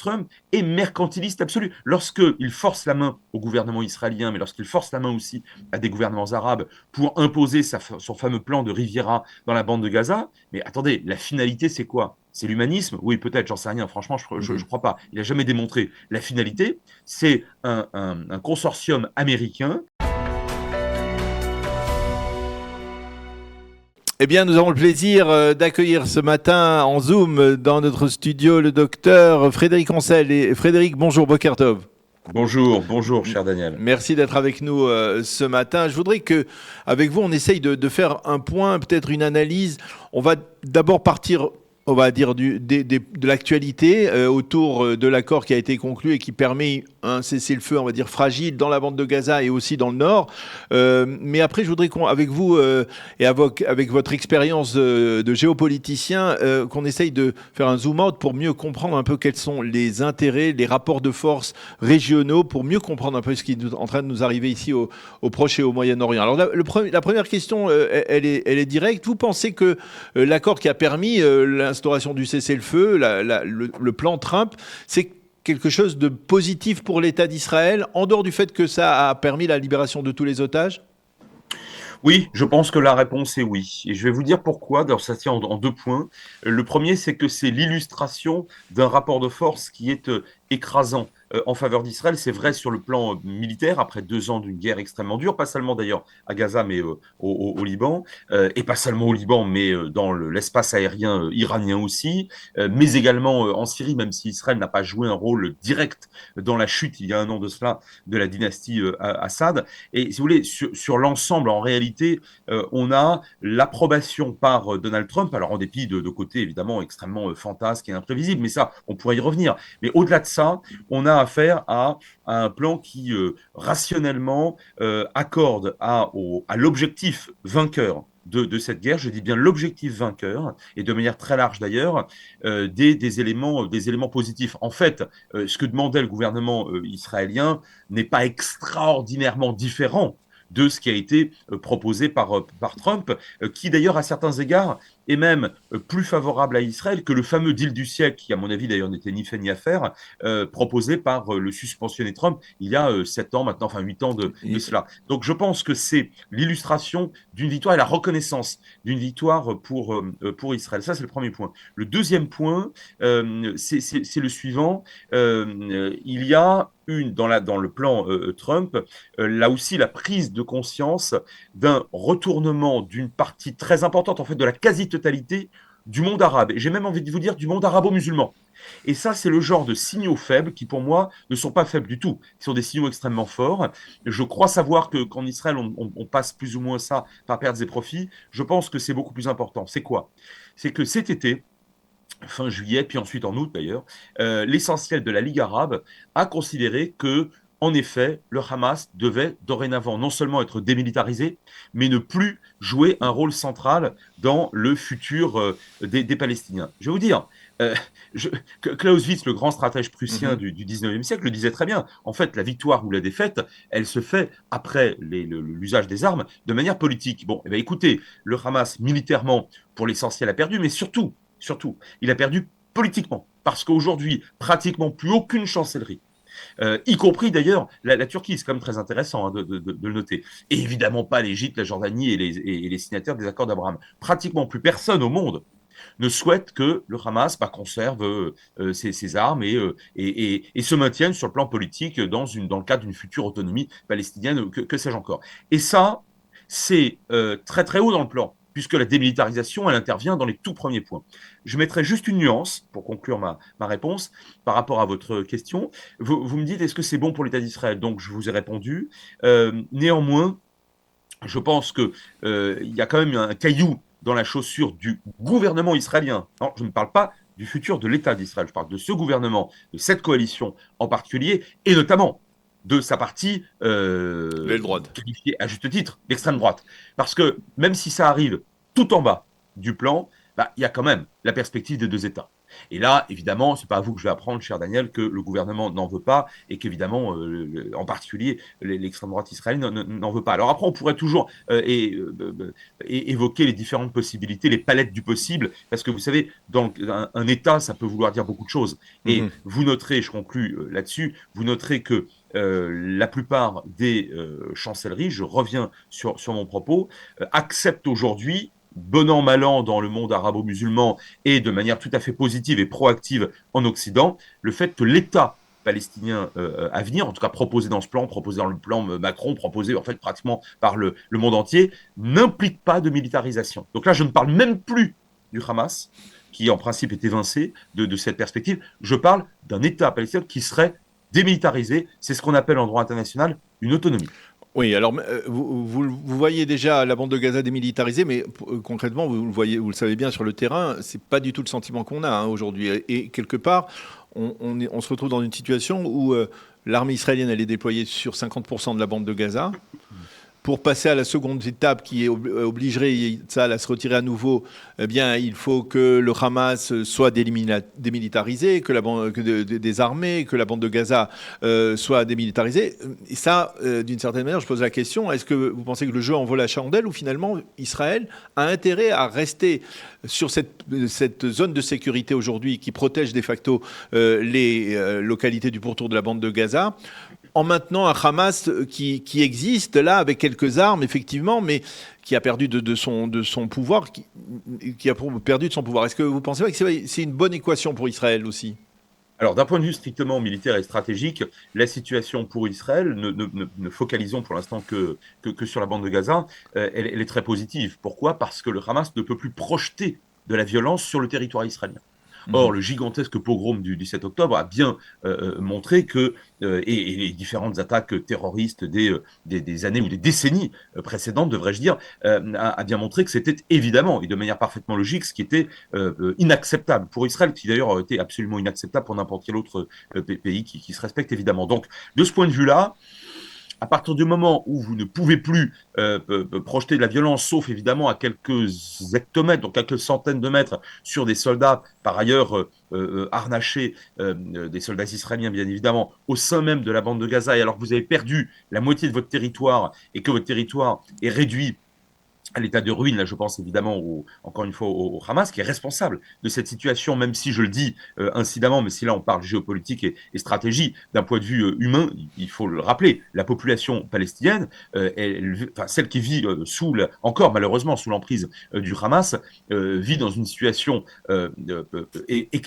Trump est mercantiliste absolu. Lorsqu'il force la main au gouvernement israélien, mais lorsqu'il force la main aussi à des gouvernements arabes pour imposer son fameux plan de Riviera dans la bande de Gaza, mais attendez, la finalité, c'est quoi? C'est l'humanisme? Oui, peut-être, j'en sais rien. Franchement, je crois pas. Il n'a jamais démontré. La finalité, c'est un consortium américain. Eh bien, nous avons le plaisir d'accueillir ce matin en Zoom dans notre studio le docteur Frédéric Ancel. Et Frédéric, bonjour, Boker Tov. Bonjour, bonjour, cher Daniel. Merci d'être avec nous ce matin. Je voudrais que, avec vous, on essaye de faire un point, peut-être une analyse. On va d'abord partir, on va dire, de l'actualité autour de l'accord qui a été conclu et qui permet un cessez-le-feu, on va dire, fragile dans la bande de Gaza et aussi dans le nord. Mais après, je voudrais avec vous et avec votre expérience de géopoliticien, qu'on essaye de faire un zoom-out pour mieux comprendre un peu quels sont les intérêts, les rapports de force régionaux, pour mieux comprendre un peu ce qui est en train de nous arriver ici au Proche et au Moyen-Orient. Alors la première question, elle est directe. Vous pensez que l'accord qui a permis l'instauration du cessez-le-feu, le plan Trump, c'est quelque chose de positif pour l'État d'Israël, en dehors du fait que ça a permis la libération de tous les otages? Oui, je pense que la réponse est oui. Et je vais vous dire pourquoi. D'ailleurs, ça tient en deux points. Le premier, c'est que c'est l'illustration d'un rapport de force qui est écrasant en faveur d'Israël. C'est vrai sur le plan militaire, après 2 ans d'une guerre extrêmement dure, pas seulement d'ailleurs à Gaza, mais au Liban, et pas seulement au Liban, mais dans l'espace aérien iranien aussi, mais également en Syrie, même si Israël n'a pas joué un rôle direct dans la chute, il y a un an de cela, de la dynastie Assad. Et si vous voulez, sur l'ensemble, en réalité, on a l'approbation par Donald Trump, alors en dépit de côtés évidemment extrêmement fantasques et imprévisibles, mais ça, on pourrait y revenir. Mais au-delà de ça, on a affaire à un plan qui rationnellement accorde à l'objectif vainqueur de cette guerre, je dis bien l'objectif vainqueur, et de manière très large d'ailleurs, des éléments positifs. En fait, ce que demandait le gouvernement israélien n'est pas extraordinairement différent de ce qui a été proposé par Trump, qui d'ailleurs à certains égards est même plus favorable à Israël que le fameux deal du siècle, qui à mon avis d'ailleurs n'était ni fait ni à faire, proposé par le suspensionné Trump il y a 7 ans maintenant, enfin 8 ans de cela. Donc je pense que c'est l'illustration d'une victoire et la reconnaissance d'une victoire pour Israël. Ça c'est le premier point. Le deuxième point, c'est le suivant. Il y a dans le plan Trump, là aussi la prise de conscience d'un retournement d'une partie très importante, en fait, de la quasi-totalité du monde arabe. Et j'ai même envie de vous dire du monde arabo-musulman. Et ça, c'est le genre de signaux faibles qui, pour moi, ne sont pas faibles du tout. Ils sont des signaux extrêmement forts. Je crois savoir qu'en Israël, on passe plus ou moins ça par pertes et profits. Je pense que c'est beaucoup plus important. C'est quoi? C'est que cet été, fin juillet, puis ensuite en août d'ailleurs, l'essentiel de la Ligue arabe a considéré que, en effet, le Hamas devait dorénavant non seulement être démilitarisé, mais ne plus jouer un rôle central dans le futur des Palestiniens. Je vais vous dire, euh, Clausewitz, le grand stratège prussien du 19e siècle, le disait très bien. En fait, la victoire ou la défaite, elle se fait après l'usage des armes de manière politique. Bon, eh bien, écoutez, le Hamas, militairement, pour l'essentiel, a perdu, mais surtout, il a perdu politiquement. Parce qu'aujourd'hui, pratiquement plus aucune chancellerie, y compris d'ailleurs la Turquie, c'est quand même très intéressant de le noter. Et évidemment pas l'Égypte, la Jordanie et les signataires des accords d'Abraham. Pratiquement plus personne au monde ne souhaite que le Hamas conserve ses armes et se maintienne sur le plan politique dans le cadre d'une future autonomie palestinienne, que sais-je encore. Et ça, c'est très très haut dans le plan, puisque la démilitarisation, elle intervient dans les tout premiers points. Je mettrai juste une nuance pour conclure ma réponse par rapport à votre question. Vous me dites, est-ce que c'est bon pour l'État d'Israël? Donc, je vous ai répondu. Néanmoins, je pense qu'il y a quand même un caillou dans la chaussure du gouvernement israélien. Non, je ne parle pas du futur de l'État d'Israël, je parle de ce gouvernement, de cette coalition en particulier, et notamment de sa partie L'aile droite. qualifiée à juste titre d'extrême droite. Parce que même si ça arrive tout en bas du plan, bah, il y a quand même la perspective des deux États. Et là, évidemment, c'est pas à vous que je vais apprendre, cher Daniel, que le gouvernement n'en veut pas et qu'évidemment, en particulier, l'extrême droite israélienne n'en veut pas. Alors après, on pourrait toujours évoquer les différentes possibilités, les palettes du possible, parce que vous savez, dans un État, ça peut vouloir dire beaucoup de choses. Et Mhm. vous noterez, je conclus là-dessus, vous noterez que la plupart des chancelleries, je reviens sur mon propos, acceptent aujourd'hui, bon an, mal an dans le monde arabo-musulman et de manière tout à fait positive et proactive en Occident, le fait que l'État palestinien à venir, en tout cas proposé dans ce plan, proposé dans le plan Macron, proposé en fait pratiquement par le monde entier, n'implique pas de militarisation. Donc là, je ne parle même plus du Hamas, qui en principe est évincé de cette perspective. Je parle d'un État palestinien qui serait démilitarisé. C'est ce qu'on appelle en droit international une autonomie. Oui, alors vous voyez déjà la bande de Gaza démilitarisée, mais concrètement, vous le voyez, vous le savez bien sur le terrain, c'est pas du tout le sentiment qu'on a aujourd'hui. Et quelque part, on se retrouve dans une situation où l'armée israélienne elle est déployée sur 50% de la bande de Gaza. Pour passer à la seconde étape qui obligerait Tsahal à se retirer à nouveau, eh bien, il faut que le Hamas soit démilitarisé, que désarmé, que la bande de Gaza soit démilitarisée. Et ça, d'une certaine manière, je pose la question, est-ce que vous pensez que le jeu en vaut la chandelle ou finalement Israël a intérêt à rester sur cette zone de sécurité aujourd'hui qui protège de facto les localités du pourtour de la bande de Gaza, en maintenant un Hamas qui existe là avec quelques armes effectivement, mais qui a perdu de son pouvoir, qui a perdu de son pouvoir. Est-ce que vous pensez pas que c'est une bonne équation pour Israël aussi? Alors, d'un point de vue strictement militaire et stratégique, la situation pour Israël, ne focalisons pour l'instant que sur la bande de Gaza, elle est très positive. Pourquoi? Parce que le Hamas ne peut plus projeter de la violence sur le territoire israélien. Or, le gigantesque pogrom du 17 octobre a bien montré que, et les différentes attaques terroristes des années ou des décennies précédentes, devrais-je dire, a bien montré que c'était évidemment, et de manière parfaitement logique, ce qui était inacceptable pour Israël, qui d'ailleurs aurait été absolument inacceptable pour n'importe quel autre pays qui se respecte évidemment. Donc, de ce point de vue-là, à partir du moment où vous ne pouvez plus projeter de la violence, sauf évidemment à quelques hectomètres, donc quelques centaines de mètres, sur des soldats, par ailleurs harnachés, des soldats israéliens bien évidemment, au sein même de la bande de Gaza, et alors que vous avez perdu la moitié de votre territoire et que votre territoire est réduit à l'état de ruine, là je pense évidemment encore une fois au Hamas, qui est responsable de cette situation, même si je le dis incidemment, mais si là on parle géopolitique et stratégie, d'un point de vue humain, il faut le rappeler, la population palestinienne, celle qui vit encore malheureusement sous l'emprise du Hamas, vit dans une situation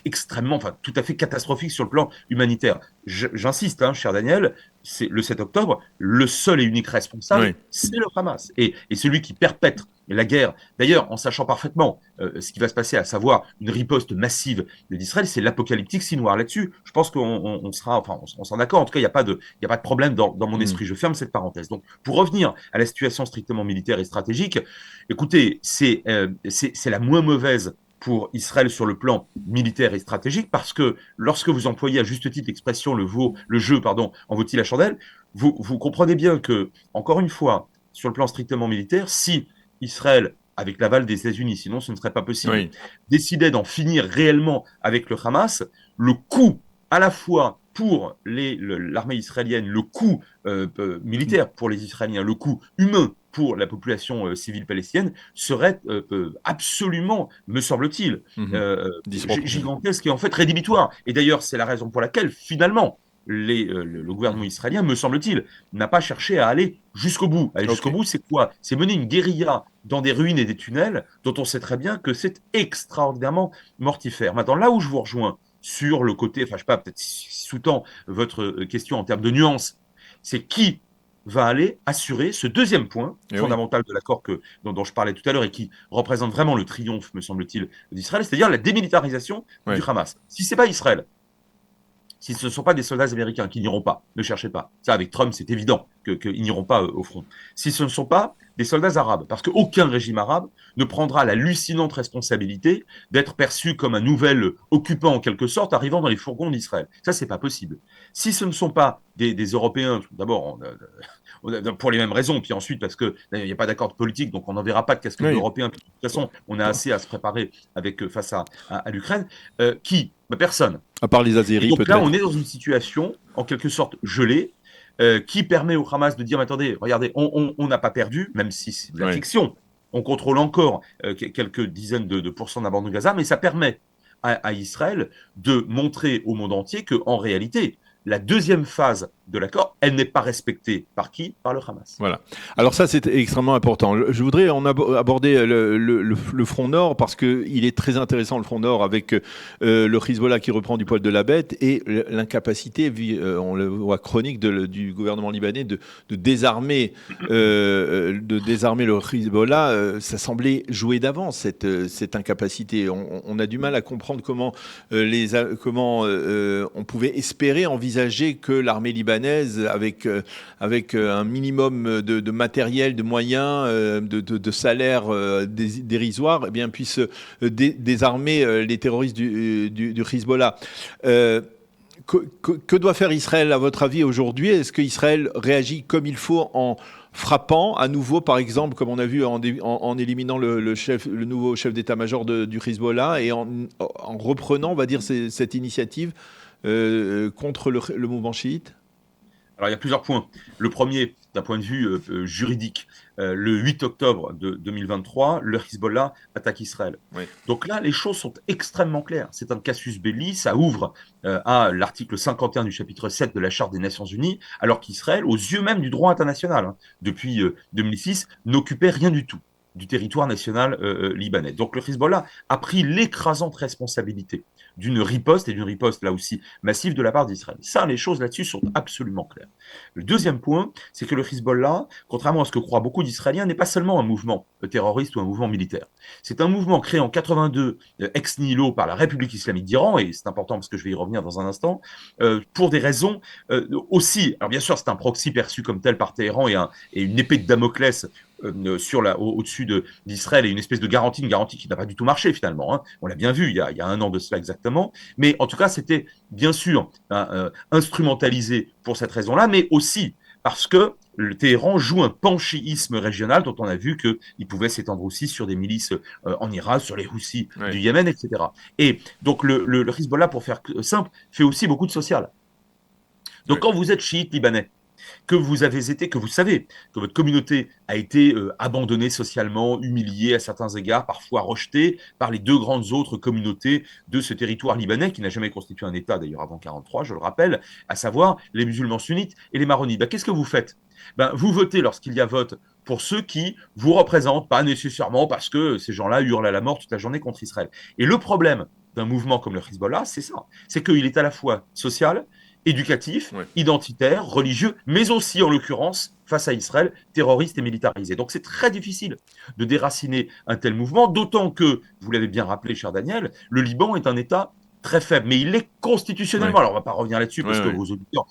extrêmement, enfin tout à fait catastrophique sur le plan humanitaire. J'insiste, hein, cher Daniel, c'est le 7 octobre, le seul et unique responsable, Oui. c'est le Hamas. Et celui qui perpètre la guerre, d'ailleurs, en sachant parfaitement ce qui va se passer, à savoir une riposte massive d'Israël, c'est l'apocalyptique si noir là-dessus. Je pense qu'on sera, enfin, on s'en d'accord. En tout cas, il n'y a pas de problème dans mon esprit. Je ferme cette parenthèse. Donc, pour revenir à la situation strictement militaire et stratégique, écoutez, c'est la moins mauvaise pour Israël sur le plan militaire et stratégique, parce que lorsque vous employez à juste titre l'expression le jeu en vaut-il la chandelle, vous comprenez bien que, encore une fois, sur le plan strictement militaire, si Israël, avec l'aval des États-Unis, sinon ce ne serait pas possible, Oui. décidait d'en finir réellement avec le Hamas, le coût à la fois pour l'armée israélienne, le coût militaire pour les Israéliens, le coût humain pour la population civile palestinienne serait absolument, me semble-t-il, gigantesque et en fait rédhibitoire. Et d'ailleurs, c'est la raison pour laquelle, finalement, le gouvernement israélien, me semble-t-il, n'a pas cherché à aller jusqu'au bout. Aller jusqu'au bout, c'est quoi? C'est mener une guérilla dans des ruines et des tunnels dont on sait très bien que c'est extraordinairement mortifère. Maintenant, là où je vous rejoins sur le côté, enfin, je sais pas, peut-être sous-tend votre question en termes de nuances, c'est qui va aller assurer ce deuxième point fondamental de l'accord dont je parlais tout à l'heure et qui représente vraiment le triomphe, me semble-t-il, d'Israël, c'est-à-dire la démilitarisation du Hamas. Si c'est pas Israël, si ce ne sont pas des soldats américains qui n'iront pas, ne cherchez pas. Ça, avec Trump, c'est évident qu'ils n'iront pas au front. Si ce ne sont pas des soldats arabes, parce qu'aucun régime arabe ne prendra la lucinante responsabilité d'être perçu comme un nouvel occupant en quelque sorte arrivant dans les fourgons d'Israël. Ça, c'est pas possible. Si ce ne sont pas des Européens, d'abord pour les mêmes raisons, puis ensuite parce qu'il n'y a pas d'accord politique, donc on n'en verra pas de casquette Oui. européen. De toute façon, on a assez à se préparer face à l'Ukraine. Qui Personne. À part les Et Azéris, donc là, peut-être. on est dans une situation, en quelque sorte, gelée, qui permet au Hamas de dire, mais attendez, regardez, on n'a pas perdu, même si c'est de la Oui. fiction. On contrôle encore quelques dizaines de pourcents de la bande de Gaza, mais ça permet à Israël de montrer au monde entier qu'en réalité, la deuxième phase de l'accord, elle n'est pas respectée par qui? Par le Hamas. Voilà. Alors ça, c'est extrêmement important. Je voudrais aborder le front nord parce qu'il est très intéressant, le front nord, avec le Hezbollah qui reprend du poil de la bête et l'incapacité, on le voit chronique, du gouvernement libanais de désarmer le Hezbollah. Ça semblait joué d'avance, cette incapacité. On a du mal à comprendre comment on pouvait espérer, envisager que l'armée libanaise, avec un minimum de matériel, de moyens, de salaire dérisoires, eh bien, puisse désarmer les terroristes du Hezbollah. Que doit faire Israël, à votre avis, aujourd'hui? Est-ce qu'Israël réagit comme il faut en frappant à nouveau, par exemple, comme on a vu en éliminant le nouveau chef d'état-major du Hezbollah et en reprenant, on va dire, cette initiative contre le mouvement chiite? Alors, il y a plusieurs points. Le premier, d'un point de vue juridique, le 8 octobre de 2023, le Hezbollah attaque Israël. Oui. Donc là, les choses sont extrêmement claires. C'est un casus belli, ça ouvre à l'article 51 du chapitre 7 de la Charte des Nations Unies, alors qu'Israël, aux yeux même du droit international, depuis 2006, n'occupait rien du tout du territoire national libanais. Donc le Hezbollah a pris l'écrasante responsabilité d'une riposte, et d'une riposte là aussi massive de la part d'Israël. Ça, les choses là-dessus sont absolument claires. Le deuxième point, c'est que le Hezbollah, contrairement à ce que croient beaucoup d'Israéliens, n'est pas seulement un mouvement terroriste ou un mouvement militaire. C'est un mouvement créé en 82 ex nihilo par la République islamique d'Iran, et c'est important parce que je vais y revenir dans un instant, pour des raisons aussi, alors bien sûr c'est un proxy perçu comme tel par Téhéran et une épée de Damoclès au-dessus d'Israël et une espèce de garantie, qui n'a pas du tout marché finalement. Hein. On l'a bien vu il y a un an de cela exactement. Mais en tout cas, c'était bien sûr instrumentalisé pour cette raison-là, mais aussi parce que le Téhéran joue un panchéisme régional dont on a vu qu'il pouvait s'étendre aussi sur des milices en Irak, sur les Houthis du Yémen, etc. Et donc le Hezbollah, pour faire simple, fait aussi beaucoup de social. Donc quand vous êtes chiite libanais, que vous savez que votre communauté a été abandonnée socialement, humiliée à certains égards, parfois rejetée par les deux grandes autres communautés de ce territoire libanais, qui n'a jamais constitué un État d'ailleurs avant 1943, je le rappelle, à savoir les musulmans sunnites et les maronites. Qu'est-ce que vous faites? Vous votez lorsqu'il y a vote pour ceux qui vous représentent, pas nécessairement parce que ces gens-là hurlent à la mort toute la journée contre Israël. Et le problème d'un mouvement comme le Hezbollah, c'est ça. C'est qu'il est à la fois social, éducatif, identitaire, religieux, mais aussi, en l'occurrence, face à Israël, terroriste et militarisé. Donc c'est très difficile de déraciner un tel mouvement, d'autant que, vous l'avez bien rappelé, cher Daniel, le Liban est un État très faible, mais il est constitutionnellement. Alors on ne va pas revenir là-dessus parce que vos auditeurs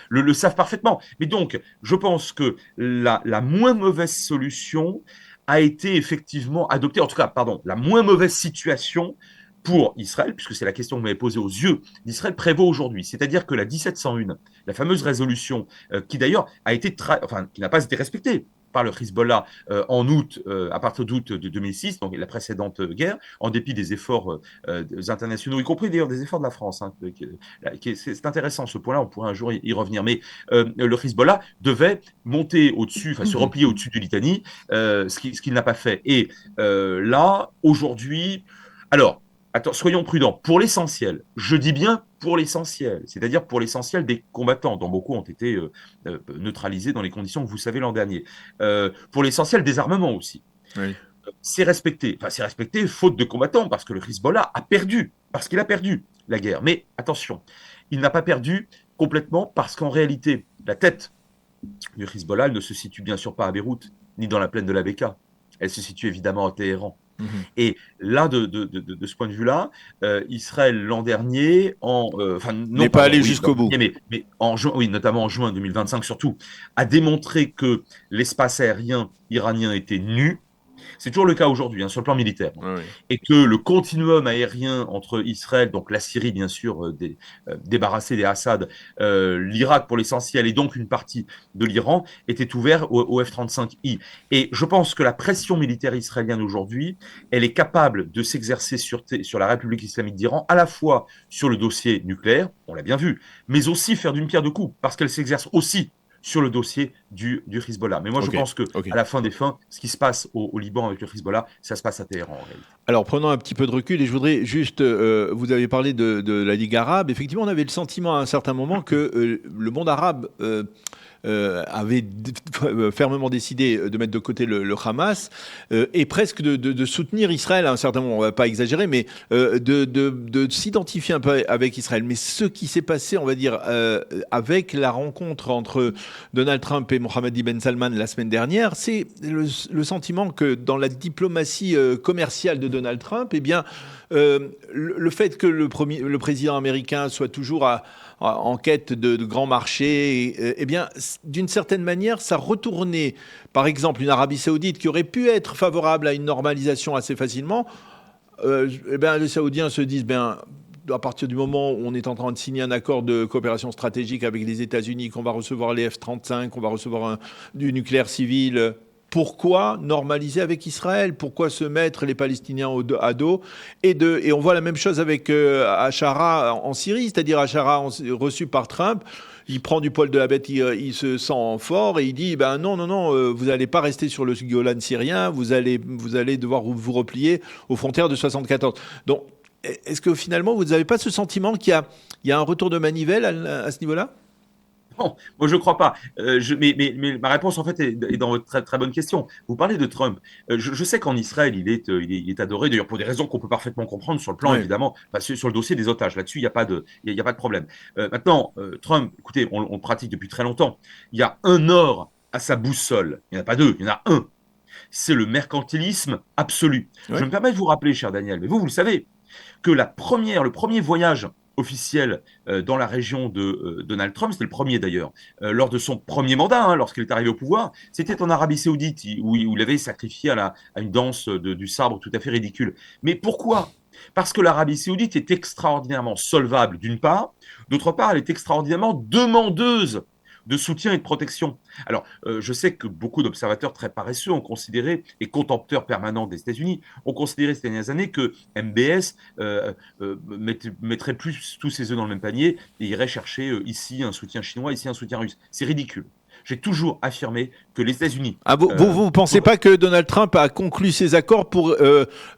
le savent parfaitement. Mais donc, je pense que la moins mauvaise solution a été effectivement adoptée, en tout cas, pardon, la moins mauvaise situation pour Israël, puisque c'est la question que vous m'avez posée aux yeux d'Israël, prévaut aujourd'hui. C'est-à-dire que la 1701, la fameuse résolution, qui d'ailleurs a été, qui n'a pas été respectée par le Hezbollah en août, à partir d'août de 2006, donc la précédente guerre, en dépit des efforts internationaux, y compris d'ailleurs des efforts de la France. Hein, c'est intéressant ce point-là, on pourrait un jour y revenir. Mais le Hezbollah devait monter au-dessus, se replier au-dessus du Litanie, ce qu'il n'a pas fait. Et là, aujourd'hui, alors, soyons prudents. Pour l'essentiel, je dis bien pour l'essentiel, c'est-à-dire pour l'essentiel des combattants, dont beaucoup ont été neutralisés dans les conditions que vous savez l'an dernier. Pour l'essentiel des armements aussi. Oui. C'est respecté. C'est respecté faute de combattants, parce que le Hezbollah a perdu, parce qu'il a perdu la guerre. Mais attention, il n'a pas perdu complètement, parce qu'en réalité, la tête du Hezbollah ne se situe bien sûr pas à Beyrouth, ni dans la plaine de la Beka. Elle se situe évidemment à Téhéran. Mhm. Et là, de ce point de vue-là, Israël l'an dernier, enfin N'est non, pas pardon, allé oui, l'an jusqu'au bout. dernier, mais en juin, oui, notamment en juin 2025 surtout, a démontré que l'espace aérien iranien était nu. C'est toujours le cas aujourd'hui, hein, sur le plan militaire. Oui, oui. Et que le continuum aérien entre Israël, donc la Syrie, bien sûr, débarrassée des Assad, l'Irak pour l'essentiel, et donc une partie de l'Iran, était ouvert au F-35I. Et je pense que la pression militaire israélienne aujourd'hui, elle est capable de s'exercer sur la République islamique d'Iran, à la fois sur le dossier nucléaire, on l'a bien vu, mais aussi faire d'une pierre deux coups, parce qu'elle s'exerce aussi sur le dossier du Hezbollah. Mais moi, je Ok, pense que ok. à la fin des fins, ce qui se passe au Liban avec le Hezbollah, ça se passe à Téhéran en réalité. Alors, prenons un petit peu de recul et je voudrais juste, vous avez parlé de la Ligue arabe. Effectivement, on avait le sentiment à un certain moment que le monde arabe avait fermement décidé de mettre de côté le Hamas et presque de soutenir Israël à un certain moment. On ne va pas exagérer, mais de s'identifier un peu avec Israël. Mais ce qui s'est passé, on va dire, avec la rencontre entre Donald Trump et Mohammed Ben Salman la semaine dernière, c'est le sentiment que dans la diplomatie commerciale de Donald Trump, eh bien, le fait que le président américain soit toujours en quête de grands marchés, eh bien, d'une certaine manière, ça retournait, par exemple, une Arabie Saoudite qui aurait pu être favorable à une normalisation assez facilement. Eh bien, les Saoudiens se disent, ben, à partir du moment où on est en train de signer un accord de coopération stratégique avec les États-Unis, qu'on va recevoir les F-35, qu'on va recevoir du nucléaire civil, pourquoi normaliser avec Israël? Pourquoi se mettre les Palestiniens à dos? Et on voit la même chose avec Achara en Syrie, c'est-à-dire Achara reçu par Trump. Il prend du poil de la bête, il se sent fort et il dit ben non, non, non, vous n'allez pas rester sur le Golan syrien, vous allez devoir vous replier aux frontières de 74. Donc, est-ce que finalement, vous n'avez pas ce sentiment il y a un retour de manivelle à ce niveau-là? Non, moi je ne crois pas. Mais ma réponse en fait est dans votre très, très bonne question. Vous parlez de Trump. Je sais qu'en Israël il est adoré, d'ailleurs pour des raisons qu'on peut parfaitement comprendre sur le plan Oui, évidemment, enfin, sur le dossier des otages. Là-dessus il n'y a pas il y a pas de problème. Maintenant, Trump, écoutez, on le pratique depuis très longtemps. Il y a un or à sa boussole. Il n'y en a pas deux, il y en a un. C'est le mercantilisme absolu. Je oui, me permets de vous rappeler, cher Daniel, mais vous le savez, que le premier voyage officiel dans la région de Donald Trump, c'était le premier d'ailleurs, lors de son premier mandat, hein, lorsqu'il est arrivé au pouvoir, c'était en Arabie Saoudite, où il avait sacrifié à une danse du sabre tout à fait ridicule. Mais pourquoi? Parce que l'Arabie Saoudite est extraordinairement solvable d'une part, d'autre part, elle est extraordinairement demandeuse de soutien et de protection. Alors, je sais que beaucoup d'observateurs très paresseux ont considéré, et contempteurs permanents des États-Unis, ont considéré ces dernières années que MBS mettrait plus tous ses œufs dans le même panier et irait chercher ici un soutien chinois, ici un soutien russe. C'est ridicule. J'ai toujours affirmé que les États-Unis. ah, vous ne pensez pas que Donald Trump a conclu ces accords pour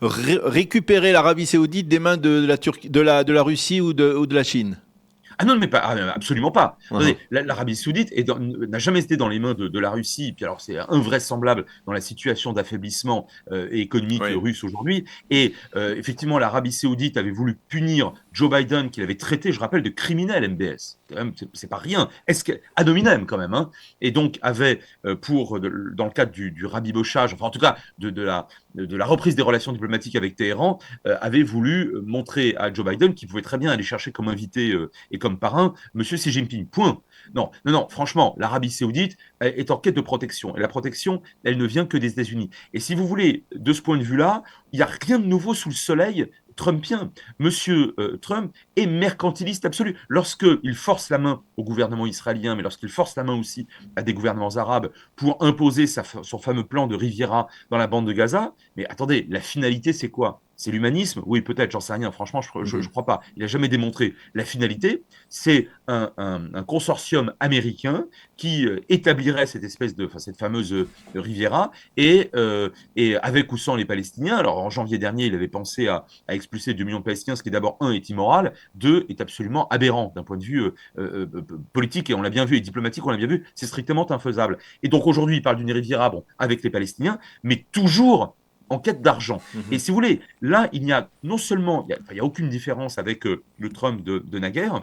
récupérer l'Arabie Saoudite des mains de la Turquie, de la Russie ou de la Chine? Ah non, mais pas, absolument pas. Uh-huh. Attendez, l'Arabie Saoudite n'a jamais été dans les mains de la Russie. Puis alors, c'est invraisemblable dans la situation d'affaiblissement économique Oui. russe aujourd'hui. Et effectivement, l'Arabie Saoudite avait voulu punir Joe Biden, qu'il avait traité, je rappelle, de criminel MBS. Quand même, c'est pas rien. Ad hominem quand même. Hein. Et donc avait dans le cadre du rabibochage, enfin en tout cas de la reprise des relations diplomatiques avec Téhéran, avait voulu montrer à Joe Biden qu'il pouvait très bien aller chercher comme invité et comme parrain Monsieur Xi Jinping. Point. Non, non, non, franchement, l'Arabie Saoudite est en quête de protection. Et la protection, elle ne vient que des États-Unis. Et si vous voulez, de ce point de vue-là, il n'y a rien de nouveau sous le soleil trumpien. Monsieur Trump est mercantiliste absolu. Lorsqu'il force la main au gouvernement israélien, mais lorsqu'il force la main aussi à des gouvernements arabes pour imposer son fameux plan de Riviera dans la bande de Gaza, mais attendez, la finalité, c'est quoi? C'est l'humanisme? Oui, peut-être, j'en sais rien. Franchement, je Mhm. crois pas. Il n'a jamais démontré. La finalité, c'est un consortium américain qui établirait cette espèce cette fameuse Riviera et avec ou sans les Palestiniens. Alors, en janvier dernier, il avait pensé à expulser 2 millions de Palestiniens, ce qui d'abord, un, est immoral, deux, est absolument aberrant d'un point de vue politique, et on l'a bien vu, et diplomatique, on l'a bien vu, c'est strictement infaisable. Et donc aujourd'hui, il parle d'une Riviera, bon, avec les Palestiniens, mais toujours en quête d'argent. Et Mhm. si vous voulez, là, il n'y a non seulement, il y a aucune différence avec le Trump de naguère,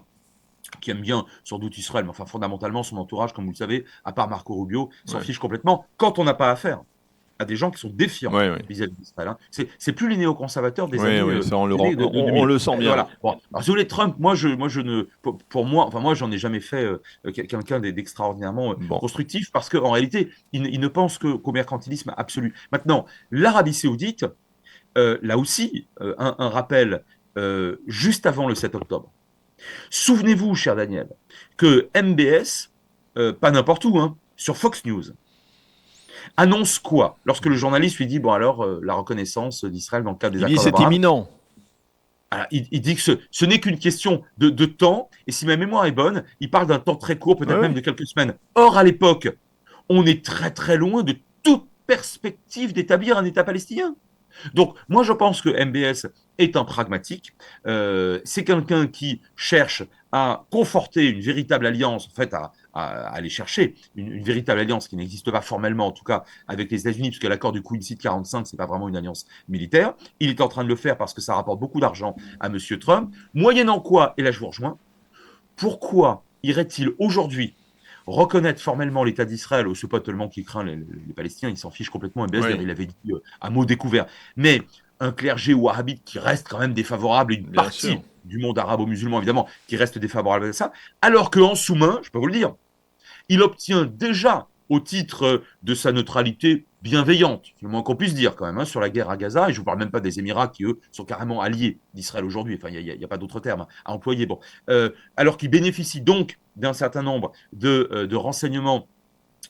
qui aime bien sans doute Israël, mais enfin fondamentalement son entourage, comme vous le savez, à part Marco Rubio, s'en Ouais. fiche complètement quand on n'a pas affaire. à des gens qui sont défiants Ouais, ouais. vis-à-vis d'Israël. Hein. C'est plus les néoconservateurs des Oui, années, oui, ça, de on 2000. le sent bien. Voilà. Bon. Alors, si vous voulez, Trump, moi, je ne, pour moi, enfin, moi, j'en ai jamais fait quelqu'un d'extraordinairement Bon. constructif parce qu'en réalité, il ne pense qu'au mercantilisme absolu. Maintenant, l'Arabie Saoudite, là aussi, un rappel juste avant le 7 octobre. Souvenez-vous, cher Daniel, que MBS, pas n'importe où, hein, sur Fox News, annonce quoi lorsque le journaliste lui dit, bon alors, la reconnaissance d'Israël dans le cadre des Il dit accords c'est d'Abraham, imminent. alors, il dit que ce n'est qu'une question de temps, et si ma mémoire est bonne, il parle d'un temps très court, Ouais, peut-être même ouais. de quelques semaines. Or, à l'époque, on est très très loin de toute perspective d'établir un État palestinien. Donc, moi, je pense que MBS est un pragmatique. C'est quelqu'un qui cherche à conforter une véritable alliance, en fait, à aller chercher une véritable alliance qui n'existe pas formellement, en tout cas, avec les États-Unis, puisque l'accord du Quincy de 45, c'est pas vraiment une alliance militaire. Il est en train de le faire parce que ça rapporte beaucoup d'argent à M. Trump. Moyennant quoi, et là je vous rejoins, pourquoi irait-il aujourd'hui reconnaître formellement l'État d'Israël, c'est pas tellement qu'il craint les Palestiniens, il s'en fiche complètement, MBS, Oui, il avait dit à mot découvert, mais un clergé wahhabite qui reste quand même défavorable, et une bien sûr. partie du monde arabo-musulman évidemment, qui reste défavorable à ça, alors qu'en sous-main, je peux vous le dire, il obtient déjà, au titre de sa neutralité bienveillante, c'est le moins qu'on puisse dire quand même, hein, sur la guerre à Gaza, et je ne vous parle même pas des Émirats qui, eux, sont carrément alliés d'Israël aujourd'hui, enfin, il n'y a pas d'autre terme à employer, bon. Alors qu'il bénéficie donc d'un certain nombre de renseignements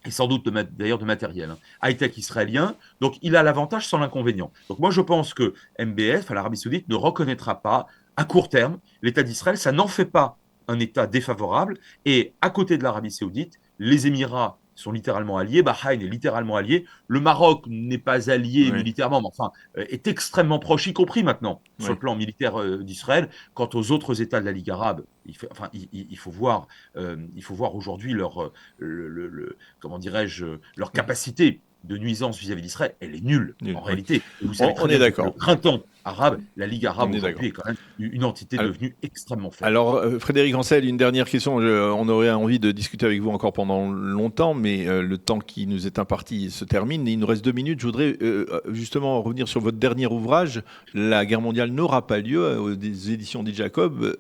et sans doute d'ailleurs de matériel, hein, high-tech israélien. Donc, il a l'avantage sans l'inconvénient. Donc, moi, je pense que MBS, enfin, l'Arabie Saoudite, ne reconnaîtra pas à court terme l'État d'Israël. Ça n'en fait pas un État défavorable. Et à côté de l'Arabie Saoudite, les Émirats sont littéralement alliés, Bahreïn est littéralement allié, le Maroc n'est pas allié Oui, militairement, mais enfin est extrêmement proche, y compris maintenant sur oui. le plan militaire d'Israël. Quant aux autres États de la Ligue arabe, il faut voir aujourd'hui comment dirais-je, leur capacité de nuisance vis-à-vis d'Israël, elle est nulle Nul, en oui. réalité. Et vous savez très On est bien que depuis le d'accord. printemps arabe, la Ligue arabe On est d'accord. aujourd'hui est quand même une entité Alors, devenue extrêmement faible. Alors, Frédéric Ancel, une dernière question. On aurait envie de discuter avec vous encore pendant longtemps, mais le temps qui nous est imparti se termine. Il nous reste 2 minutes. Je voudrais justement revenir sur votre dernier ouvrage. La guerre mondiale n'aura pas lieu, aux éditions dit Jacob.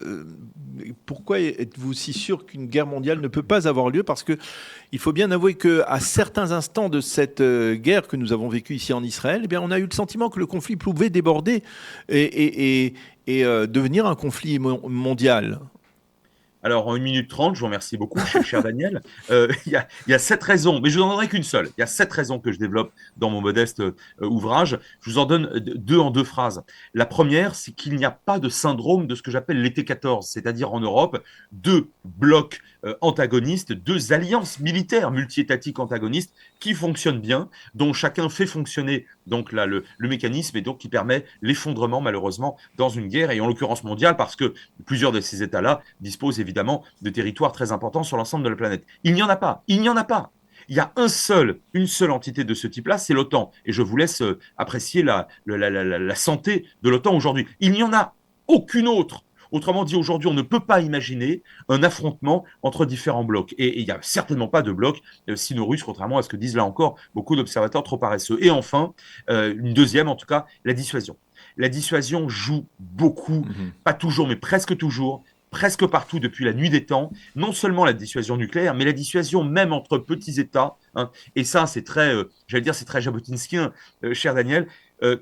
Pourquoi êtes-vous si sûr qu'une guerre mondiale ne peut pas avoir lieu? Parce que il faut bien avouer qu'à certains instants de cette guerre que nous avons vécue ici en Israël, eh bien, on a eu le sentiment que le conflit pouvait déborder et devenir un conflit mondial. Alors, en 1 minute 30, je vous remercie beaucoup, cher Daniel. Il y a 7 raisons, mais je n'en donnerai qu'une seule. Il y a 7 raisons que je développe dans mon modeste ouvrage. Je vous en donne 2 en 2 phrases. La première, c'est qu'il n'y a pas de syndrome de ce que j'appelle l'été 14, c'est-à-dire en Europe, 2 blocs antagonistes, 2 alliances militaires multiétatiques antagonistes qui fonctionnent bien, dont chacun fait fonctionner donc là le mécanisme et donc qui permet l'effondrement malheureusement dans une guerre, et en l'occurrence mondiale, parce que plusieurs de ces États-là disposent évidemment de territoires très importants sur l'ensemble de la planète. Il n'y en a pas. Il n'y en a pas. Il y a une seule entité de ce type-là, c'est l'OTAN. Et je vous laisse apprécier la santé de l'OTAN aujourd'hui. Il n'y en a aucune autre. Autrement dit, aujourd'hui, on ne peut pas imaginer un affrontement entre différents blocs. Et il n'y a certainement pas de bloc sino-russe, contrairement à ce que disent là encore beaucoup d'observateurs trop paresseux. Et enfin, une deuxième, en tout cas, la dissuasion. La dissuasion joue beaucoup, pas toujours, mais presque partout depuis la nuit des temps, non seulement la dissuasion nucléaire, mais la dissuasion même entre petits États. Hein. Et ça, c'est très, j'allais dire, c'est très jabotinskien, cher Daniel.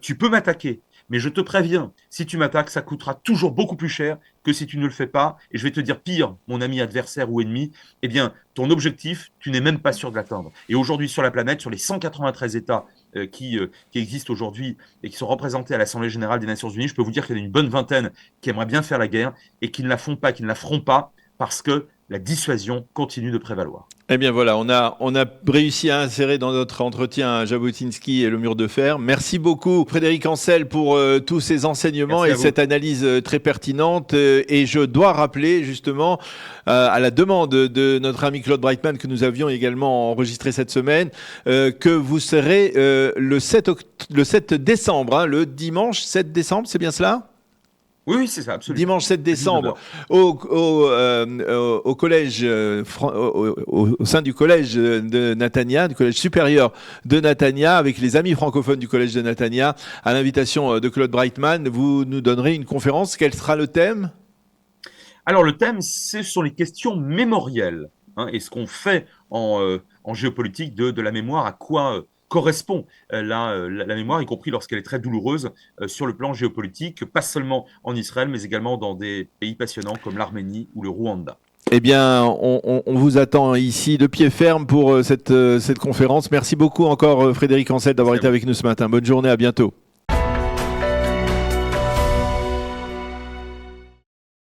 Tu peux m'attaquer, mais je te préviens, si tu m'attaques, ça coûtera toujours beaucoup plus cher que si tu ne le fais pas. Et je vais te dire pire, mon ami adversaire ou ennemi, eh bien, ton objectif, tu n'es même pas sûr de l'atteindre. Et aujourd'hui, sur la planète, sur les 193 États qui existent aujourd'hui et qui sont représentés à l'Assemblée générale des Nations Unies, je peux vous dire qu'il y en a une bonne vingtaine qui aimeraient bien faire la guerre et qui ne la font pas, qui ne la feront pas, parce que la dissuasion continue de prévaloir. Eh bien voilà, on a réussi à insérer dans notre entretien Jabotinsky et le mur de fer. Merci beaucoup Frédéric Ancel pour tous ces enseignements et cette analyse très pertinente. Et je dois rappeler justement, à la demande de notre ami Claude Breitman, que nous avions également enregistré cette semaine, que vous serez le 7 décembre, hein, le dimanche 7 décembre, c'est bien cela ? Oui, oui, c'est ça, absolument. Dimanche 7 À 19 décembre, heures. au collège, au sein du collège de Natania, du collège supérieur de Natania, avec les amis francophones du collège de Natania, à l'invitation de Claude Breitman, vous nous donnerez une conférence. Quel sera le thème? Alors, le thème, ce sont les questions mémorielles, hein, et ce qu'on fait en géopolitique de la mémoire, à quoi correspond la mémoire, y compris lorsqu'elle est très douloureuse sur le plan géopolitique, pas seulement en Israël, mais également dans des pays passionnants comme l'Arménie ou le Rwanda. Eh bien, on vous attend ici de pied ferme pour cette conférence. Merci beaucoup encore, Frédéric Ancel, d'avoir Merci à été vous. avec nous ce matin. Bonne journée, à bientôt.